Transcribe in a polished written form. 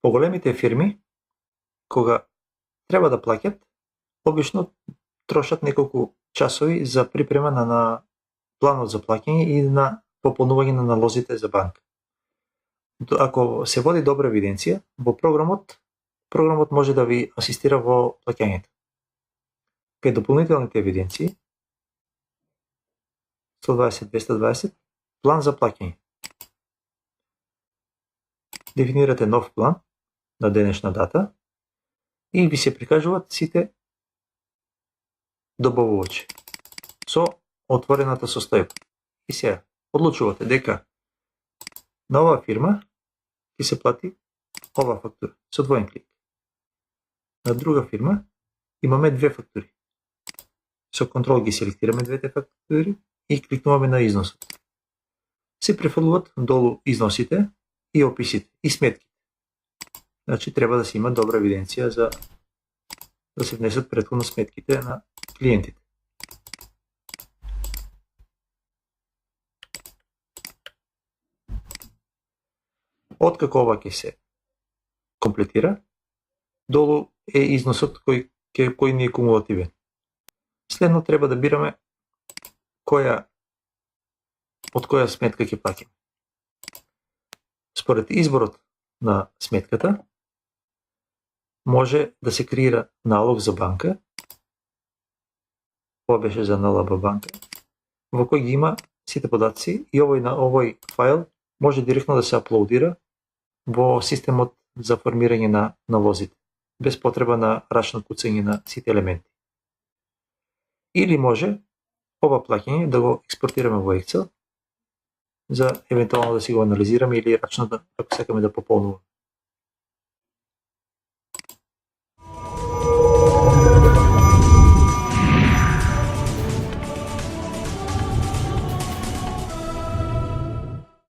По-големите фирми, кога треба да плаќат, обично трошат неколку часови за припрема на планот за плаќање и на пополнување на налозите за банка. Ако се води добра евиденција во програмот може да ви асистира во плаќањето. Кај дополнителните евиденции 120-220 план за плаќање. Дефинирате нов план на денешна дата и ви се прикажуваат сите добавувачи со отворената состојба. И сега одлучувате дека на оваа фирма ќе се плати оваа фактура со двоен клик. На друга фирма имаме две фактури. Со контрол ги селектираме двете фактури и кликнуваме на износот. Се префрлуваат долу износите и описите и сметките. Значи треба да се има добра евиденција за да се внесат претходно сметките на клиентите. Откако ова ќе се комплетира, долу е износот кој ни е кумулативен. Следно треба да бираме од која сметка ќе плаќаме. Според изборот на сметката може да се креира налог за банка. Ова беше за НЛБ банка, во кој ги има сите податци и овој файл може директно да се аплодира во системот за формирање на налозите, без потреба на рачно куцање на сите елементи. Или може ова плаќање да го експортираме во Excel за евентуално да си го анализираме или рачно ако сакаме да пополнуваме.